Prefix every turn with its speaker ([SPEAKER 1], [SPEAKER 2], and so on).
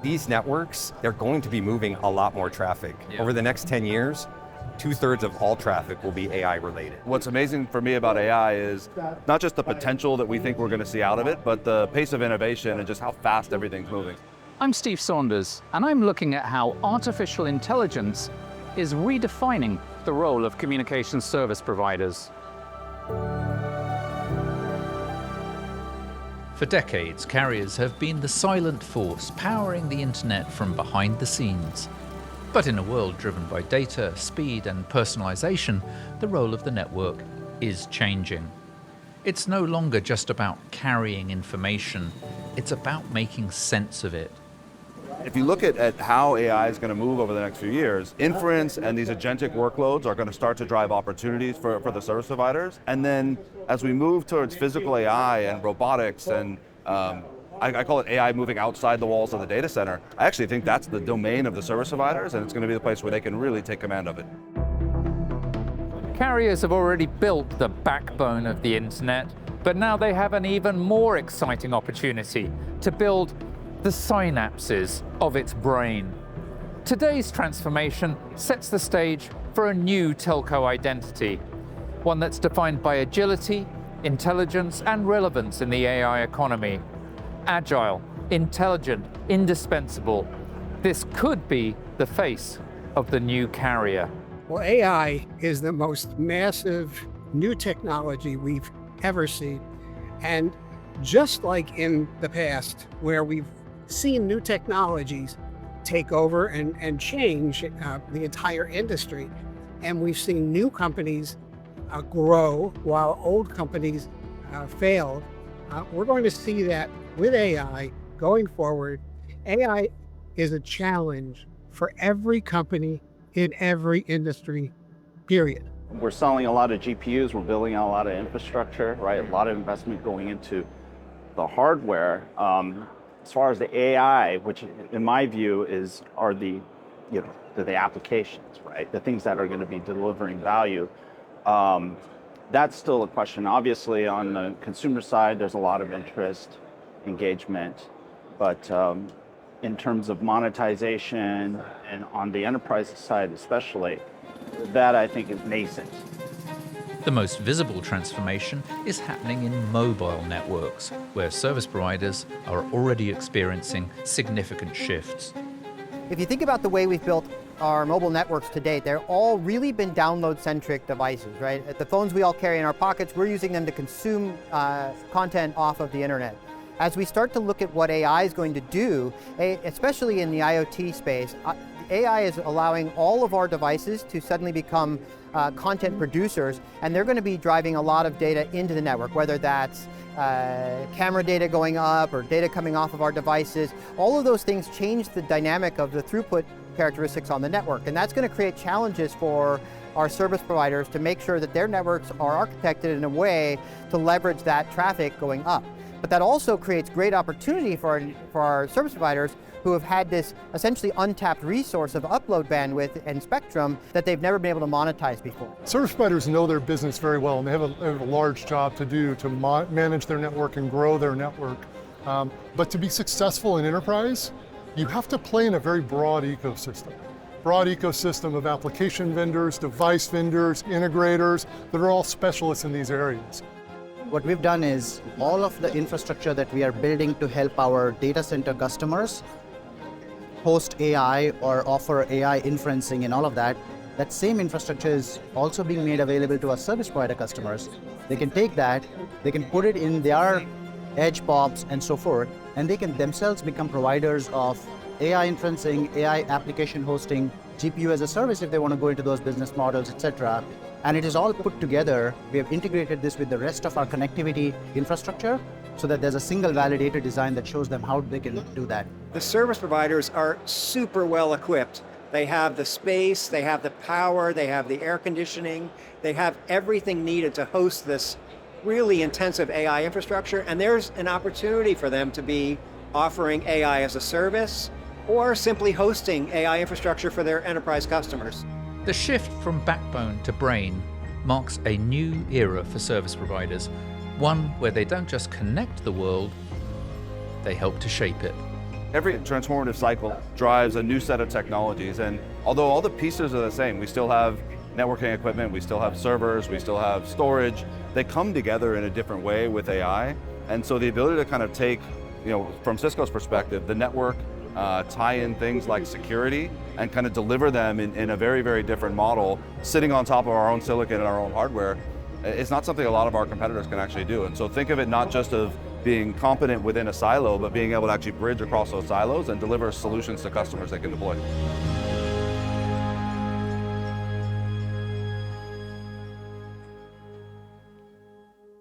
[SPEAKER 1] these networks, they're going to be moving a lot more traffic. Over the next 10 years, 2/3 of all traffic will be AI related.
[SPEAKER 2] What's amazing for me about AI is not just the potential that we think we're going to see out of it, but the pace of innovation and just how fast everything's moving.
[SPEAKER 3] I'm Steve Saunders, and I'm looking at how artificial intelligence is redefining the role of communications service providers.
[SPEAKER 4] For decades, carriers have been the silent force powering the internet from behind the scenes. But in a world driven by data, speed, and personalization, the role of the network is changing. It's no longer just about carrying information, it's about making sense of it.
[SPEAKER 2] If you look at how AI is going to move over the next few years, inference and these agentic workloads are going to start to drive opportunities for the service providers. And then as we move towards physical AI and robotics and I call it AI moving outside the walls of the data center, I actually think that's the domain of the service providers, and it's going to be the place where they can really take command of it.
[SPEAKER 3] Carriers have already built the backbone of the internet, but now they have an even more exciting opportunity to build the synapses of its brain. Today's transformation sets the stage for a new telco identity, one that's defined by agility, intelligence, and relevance in the AI economy. Agile, intelligent, indispensable. This could be the face of the new carrier.
[SPEAKER 5] Well, AI is the most massive new technology we've ever seen. And just like in the past, where we've seen new technologies take over and change the entire industry, and we've seen new companies grow while old companies failed, we're going to see that with AI going forward. AI is a challenge for every company in every industry, period.
[SPEAKER 6] We're selling a lot of GPUs, we're building out a lot of infrastructure, right? A lot of investment going into the hardware. As far as the AI, which in my view are the applications, right? The things that are going to be delivering value. That's still a question. Obviously, on the consumer side, there's a lot of interest, engagement, but in terms of monetization and on the enterprise side especially, that I think is nascent.
[SPEAKER 4] The most visible transformation is happening in mobile networks, where service providers are already experiencing significant shifts.
[SPEAKER 7] If you think about the way we've built our mobile networks to date, they're all really been download-centric devices, right? The phones we all carry in our pockets, we're using them to consume content off of the internet. As we start to look at what AI is going to do, especially in the IoT space, AI is allowing all of our devices to suddenly become content producers, and they're going to be driving a lot of data into the network, whether that's camera data going up or data coming off of our devices. All of those things change the dynamic of the throughput characteristics on the network, and that's going to create challenges for our service providers to make sure that their networks are architected in a way to leverage that traffic going up. But that also creates great opportunity for our service providers who have had this essentially untapped resource of upload bandwidth and spectrum that they've never been able to monetize before.
[SPEAKER 8] Service providers know their business very well, and they have a large job to do to manage their network and grow their network. But to be successful in enterprise, you have to play in a very broad ecosystem. Broad ecosystem of application vendors, device vendors, integrators that are all specialists in these areas.
[SPEAKER 9] What we've done is all of the infrastructure that we are building to help our data center customers host AI or offer AI inferencing and all of that, that same infrastructure is also being made available to our service provider customers. They can take that, they can put it in their edge POPs and so forth, and they can themselves become providers of AI inferencing, AI application hosting, GPU as a service if they want to go into those business models, etc. And it is all put together. We have integrated this with the rest of our connectivity infrastructure so that there's a single validator design that shows them how they can do that.
[SPEAKER 10] The service providers are super well equipped. They have the space, they have the power, they have the air conditioning, they have everything needed to host this really intensive AI infrastructure, and there's an opportunity for them to be offering AI as a service or simply hosting AI infrastructure for their enterprise customers.
[SPEAKER 4] The shift from backbone to brain marks a new era for service providers, one where they don't just connect the world, they help to shape it.
[SPEAKER 2] every transformative cycle drives a new set of technologies. And although all the pieces are the same, we still have networking equipment, we still have servers, we still have storage, they come together in a different way with AI. And so the ability to kind of take, from Cisco's perspective, the network, tie in things like security and kind of deliver them in a very, very different model, sitting on top of our own silicon and our own hardware, it's not something a lot of our competitors can actually do. And so think of it not just of being competent within a silo, but being able to actually bridge across those silos and deliver solutions to customers they can deploy.